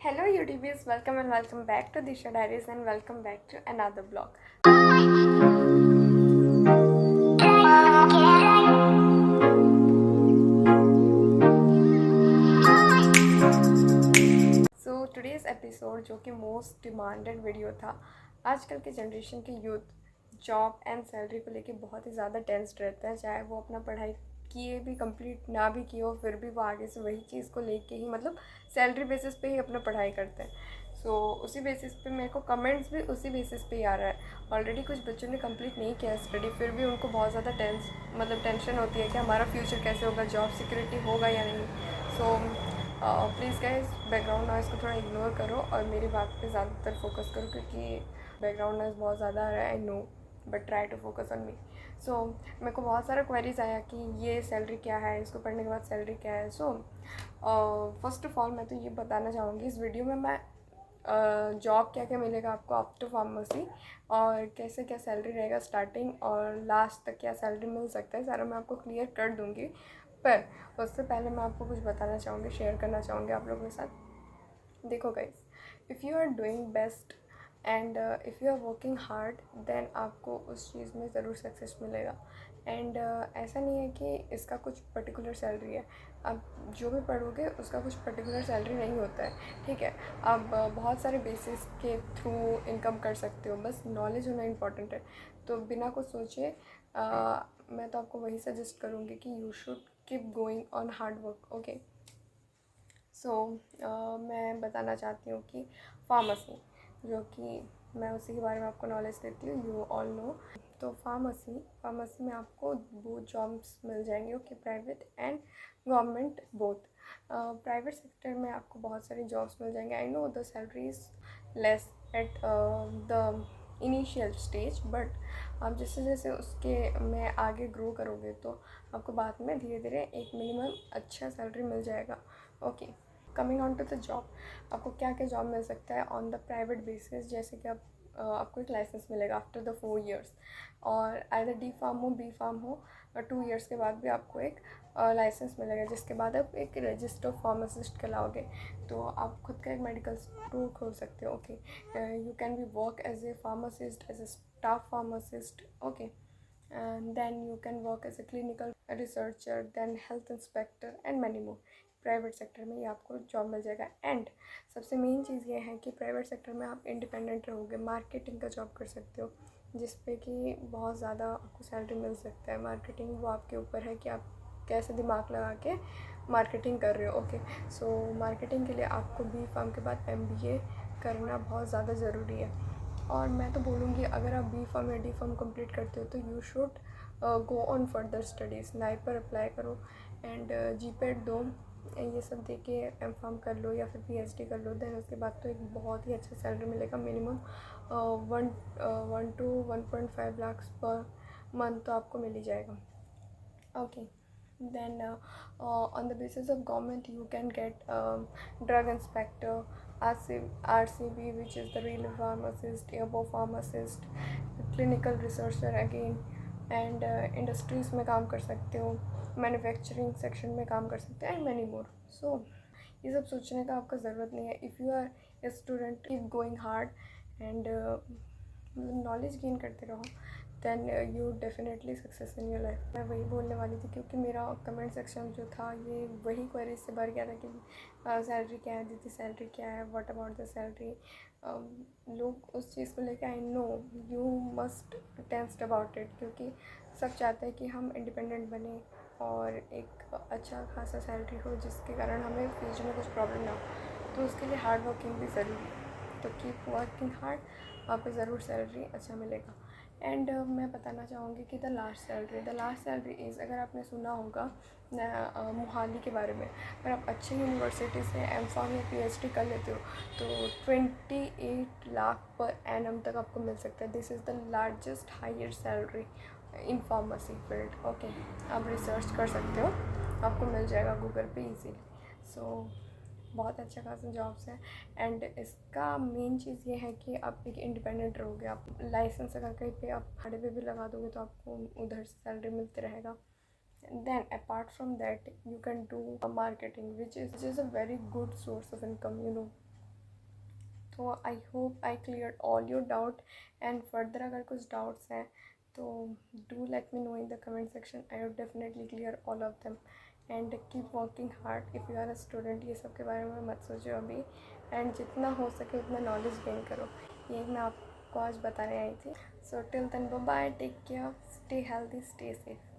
Hello YouTubers, welcome and welcome back to Disha Diaries and welcome back to another vlog. So today's episode जो कि most demanded video था, आजकल के generation के youth job and salary को लेके बहुत ही ज़्यादा टेंस्ड रहते हैं, चाहे वो अपना पढ़ाई किए भी कंप्लीट ना भी किए हो, फिर भी वो आगे से वही चीज़ को लेके ही मतलब सैलरी बेसिस पे ही अपना पढ़ाई करते हैं। सो उसी बेसिस पे मेरे को कमेंट्स भी उसी बेसिस पे ही आ रहा है। ऑलरेडी कुछ बच्चों ने कंप्लीट नहीं किया स्टडी, फिर भी उनको बहुत ज़्यादा टेंशन होती है कि हमारा फ्यूचर कैसे होगा, जॉब सिक्योरिटी होगा या नहीं। So please guys, background noise को थोड़ा इग्नोर करो और मेरी बात पे ज़्यादातर फोकस करो, क्योंकि बैकग्राउंड नॉइज़ बहुत ज़्यादा आ रहा है, I know, but try to focus on me. So मेरे को बहुत सारा क्वेरीज आया कि ये सैलरी क्या है, इसको पढ़ने के बाद सैलरी क्या है। सो फर्स्ट ऑफ ऑल मैं तो ये बताना चाहूँगी इस वीडियो में मैं जॉब क्या क्या मिलेगा आपको आफ्टर फार्मेसी और कैसे क्या सैलरी रहेगा स्टार्टिंग और लास्ट तक क्या सैलरी मिल सकता है, सारा मैं आपको क्लियर कर दूँगी। पर उससे पहले मैं आपको कुछ बताना चाहूँगी, शेयर करना चाहूँगी आप लोगों के साथ। देखो guys, if you are doing best and if you are working hard, then आपको उस चीज़ में ज़रूर सक्सेस मिलेगा। एंड ऐसा नहीं है कि इसका कुछ पर्टिकुलर सैलरी है, आप जो भी पढ़ोगे उसका कुछ पर्टिकुलर सैलरी नहीं होता है, ठीक है। आप बहुत सारे बेसिस के थ्रू इनकम कर सकते हो, बस नॉलेज होना इम्पॉर्टेंट है। तो बिना कुछ सोचे मैं तो आपको वही सजेस्ट करूँगी कि you should keep going on hard work, okay. So मैं बताना चाहती हूँ कि फार्मेसी, जो कि मैं उसी के बारे में आपको नॉलेज देती हूँ, यू ऑल नो। तो फार्मेसी में आपको बोथ जॉब्स मिल जाएंगे, okay, private and government both. Private sector में आपको बहुत सारी जॉब्स मिल जाएंगे। I know the salary is less at the initial stage, but आप जैसे जैसे उसके में आगे ग्रो करोगे तो आपको बाद में धीरे धीरे एक मिनिमम अच्छा सैलरी मिल जाएगा, okay. Coming on to the job, आपको क्या क्या जॉब मिल सकता है ऑन द प्राइवेट बेसिस, जैसे कि आपको एक लाइसेंस मिलेगा आफ्टर द 4 ईयर्स, और आइदर डी फार्म हो बी फार्म हो, और 2 ईयर्स के बाद भी आपको एक लाइसेंस मिलेगा, जिसके बाद आप एक रजिस्टर्ड फार्मासिस्ट कहलाओगे। तो आप खुद का एक मेडिकल स्टोर खोल सकते हो, okay. You can be work as a pharmacist, as a staff pharmacist, okay. and then you can work as a clinical researcher, then health inspector and many more। Private sector में ये आपको job मिल जाएगा। And सबसे main चीज़ ये है कि private sector में आप इंडिपेंडेंट रहोगे, मार्केटिंग का जॉब कर सकते हो, जिस पे कि बहुत ज़्यादा आपको सैलरी मिल सकता है। मार्केटिंग वो आपके ऊपर है कि आप कैसे दिमाग लगा के मार्केटिंग कर रहे हो, ओके। सो मार्केटिंग के लिए आपको बी फार्म के बाद MBA करना बहुत ज़्यादा ज़रूरी है। और मैं तो बोलूँगी अगर आप बी फार्म या डी फार्म कंप्लीट करते हो तो you should go on further studies, night पर अप्लाई करो एंड GPET दो, ये सब दे के M.Pharm कर लो या फिर PhD कर लो। देन उसके बाद तो एक बहुत ही अच्छा सैलरी मिलेगा, minimum 1 to 1.5 lakh per month तो आपको मिल ही जाएगा, okay. then on the basis of government you can get drug inspector, RCB, which is the relay pharmacist, airport pharmacist, clinical researcher again, and industries में काम कर सकते हो, मैन्युफैक्चरिंग सेक्शन में काम कर सकते हो एंड मैनी मोर। सो ये सब सोचने का आपको ज़रूरत नहीं है। If you are a student, keep going hard and knowledge gain करते रहो, then you definitely success in your life. मैं वही बोलने वाली थी, क्योंकि मेरा कमेंट सेक्शन जो था ये वही क्वेरीज से भर गया था कि सैलरी क्या है दीदी, सैलरी क्या है, व्हाट अबाउट द सैलरी। लोग उस चीज़ को लेकर, I know you must tensed about it, क्योंकि सब चाहते हैं कि हम इंडिपेंडेंट बने और एक अच्छा खासा सैलरी हो, जिसके कारण हमें फ्यूचर में कुछ प्रॉब्लम ना हो। तो उसके लिए हार्ड वर्किंग भी ज़रूरी है, तो कीप वर्किंग हार्ड, आपको ज़रूर सैलरी अच्छा मिलेगा। एंड मैं बताना चाहूँगी कि द लास्ट सैलरी इज़, अगर आपने सुना होगा मोहाली के बारे में, अगर आप अच्छी यूनिवर्सिटी से M.Pharm या PhD कर लेते हो तो 28 लाख पर एनम तक आपको मिल सकता है। This is the largest higher salary in pharmacy field, okay. आप रिसर्च कर सकते हो, आपको मिल जाएगा गूगल पे ईजीली। सो बहुत अच्छा खासा जॉब्स है। एंड इसका मेन चीज़ ये है कि आप एक इंडिपेंडेंट रहोगे। आप लाइसेंस अगर कहीं पे आप भाड़े पे भी लगा दोगे तो आपको उधर से सैलरी मिलते रहेगा। then apart from that you can do marketing, which is a very good source of income, you know। तो I hope I clear all your doubt, and further अगर कुछ डाउट्स हैं तो do let me know in the comment section. I would definitely clear all of them. And keep working hard if you are a student. ये सब के बारे में मत सोचो अभी, एंड जितना हो सके उतना नॉलेज गेन करो. ये मैं आपको आज बताने आई थी. So till then bye bye, take care, stay healthy, stay safe.